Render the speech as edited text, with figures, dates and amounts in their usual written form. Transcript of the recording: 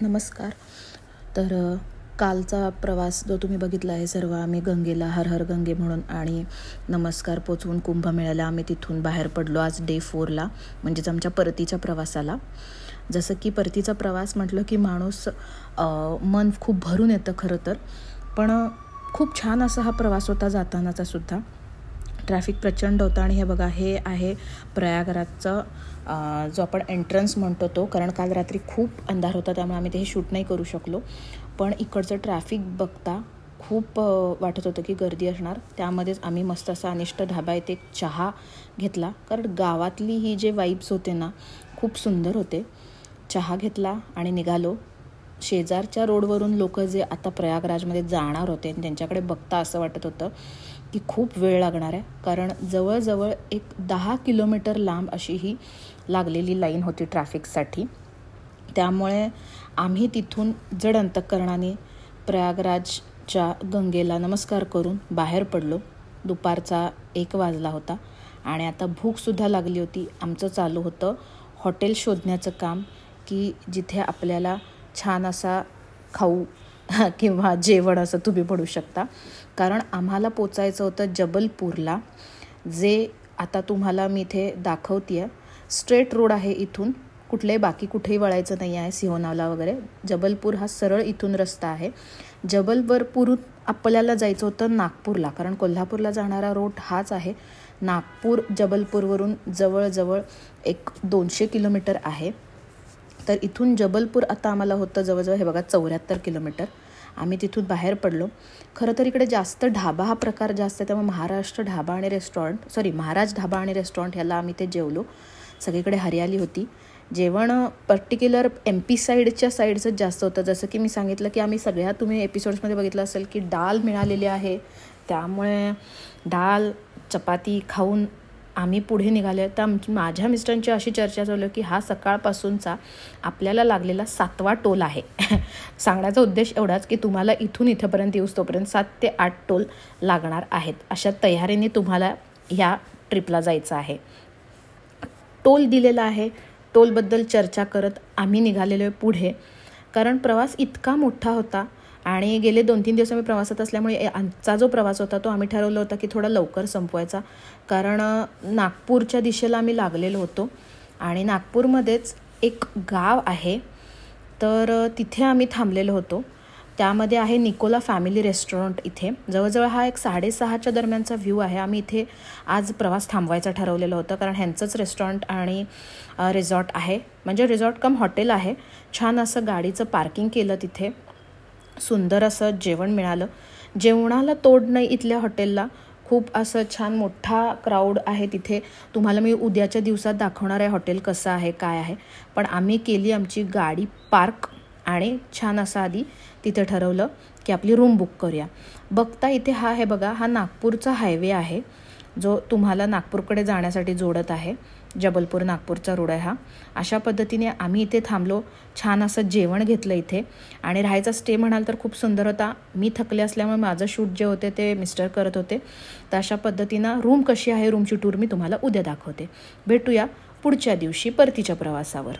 नमस्कार. तर कालचा प्रवास जो तुम्ही बघितला आहे सर्व, आम्ही गंगेला हर हर गंगे म्हणून आणि नमस्कार पोचवून कुंभमेळ्याला आम्ही तिथून बाहेर पडलो आज डे 4ला, म्हणजेच आमच्या परतीच्या प्रवासाला. जसं की परतीचा प्रवास म्हटलं की माणूस मन खूप भरून येतं खरं तर, पण खूप छान असा हा प्रवास होता जातानाचा सुद्धा. ट्रॅफिक प्रचंड होता आणि हे बघा, हे आहे प्रयागराजचं जो आपण एंट्रन्स म्हणतो तो, कारण काल रात्री खूप अंधार होता त्यामुळे आम्ही ते शूट नाही करू शकलो. पण इकडचं ट्रॅफिक बघता खूप वाटत होतं की गर्दी असणार. त्यामध्येच आम्ही मस्त असा अनिष्ट ढाबा येथे चहा घेतला, कारण गावातली ही जे वाईब्स होते ना खूप सुंदर होते. चहा घेतला आणि निघालो. शेजारच्या रोडवरून लोक जे आता प्रयागराजमध्ये जाणार होते आणि त्यांच्याकडे बघता असं वाटत होतं की खूप वेळ लागणार आहे, कारण जवळजवळ एक 10 किलोमीटर लांब अशी ही लागलेली लाईन होती ट्रॅफिकसाठी. त्यामुळे आम्ही तिथून जड अंतःकरणाने प्रयागराजच्या गंगेला नमस्कार करून बाहेर पडलो. दुपारचा 1 वाजला होता आणि आता भूकसुद्धा लागली होती. आमचं चालू होतं हॉटेल शोधण्याचं काम, की जिथे आपल्याला छान असा खाऊ किंवा जेवण असं तुम्ही म्हणू शकता. कारण आम्हाला पोचायचं होतं जबलपूरला, जे आता तुम्हाला मी इथे दाखवते आहे. स्ट्रेट रोड आहे, इथून बाकी कुठेही वळायचं नाही आहे, सिहोनाला वगैरे. जबलपूर हा सरळ इथून रस्ता आहे. जबलपूरहून आपल्याला जायचं होतं नागपूरला, कारण कोल्हापूरला जाणारा रोड हाच आहे. नागपूर जबलपूरवरून जवळजवळ एक 200 किलोमीटर आहे. तर इथून जबलपूर आता आम्हाला होतं जवळजवळ हे बघा 74 किलोमीटर. आम्ही तिथून बाहेर पडलो. खरं तर इकडे जास्त ढाबा हा प्रकार जास्त आहे, त्यामुळे महाराज ढाबा आणि रेस्टॉरंट ह्याला आम्ही ते जेवलो. सगळीकडे हरियाली होती. जेवण पर्टिक्युलर MP साईडचं जास्त होतं. जसं की मी सांगितलं की आम्ही तुम्ही एपिसोड्समध्ये बघितलं असेल की डाळ मिळालेली आहे, त्यामुळे डाळ चपाती खाऊन आम्ही पुढे निघाले. तर माझ्या मिस्टरांची अशी चर्चा चालू की हा सकाळपासूनचा आपल्याला लागलेला 7वा टोल आहे. सांगण्याचा उद्देश एवढाच की तुम्हाला इथून इथेपर्यंत येऊस तोपर्यंत 7 ते 8 टोल लागणार आहेत. अशा तयारीने तुम्हाला ह्या ट्रिपला जायचं आहे. टोल दिलेला आहे. टोलबद्दल चर्चा करत आम्ही निघालेलो आहे पुढे, कारण प्रवास इतका मोठा होता आणि गेले 2-3 दिवस आम्ही प्रवासात असल्यामुळे आजचा जो प्रवास होता तो आम्ही ठरवलं होतं की थोडा लवकर संपवायचा, कारण नागपूरच्या दिशेला आम्ही लागलेलो होतो आणि नागपूरमध्येच एक गाव आहे, तर तिथे आम्ही थांबलेलो होतो. त्यामध्ये आहे निकोला फॅमिली रेस्टॉरंट. इथे जवळजवळ हा एक 6:30च्या दरम्यानचा व्ह्यू आहे. आम्ही इथे आज प्रवास थांबवायचा ठरवलेलं होतं, कारण ह्यांचंच रेस्टॉरंट आणि रिसॉर्ट आहे, म्हणजे रिसॉर्ट कम हॉटेल आहे. छान असं गाडीचं पार्किंग केलं तिथे. सुंदर असं जेवण मिळालं. जेवणाला तोड नाही इथल्या हॉटेलला. खूप असं छान मोठा क्राऊड आहे तिथे. तुम्हाला मी उद्याच्या दिवसात दाखवणार आहे हॉटेल कसं आहे काय आहे. पण आम्ही केली आमची गाडी पार्क आणि छान असं आधी तिथे ठरवलं की आपली रूम बुक करूया. बघता इथे हा बघा, हा नागपूरचा हायवे आहे जो तुम्हाला नागपूरकडे जाण्यासाठी जोडत आहे. जबलपूर नागपूरचा रोड आहे हा. अशा पद्धतीने आम्ही इथे थांबलो. छान असं जेवण घेतलं इथे आणि राहायचा स्टे म्हणाल तर खूप सुंदर होता. मी थकले असल्यामुळे माझं शूट जे होते ते मिस्टर करत होते. तर अशा पद्धतीनं रूम कशी आहे, रूमची टूर मी तुम्हाला उद्या दाखवते. भेटूया पुढच्या दिवशी परतीच्या प्रवासावर.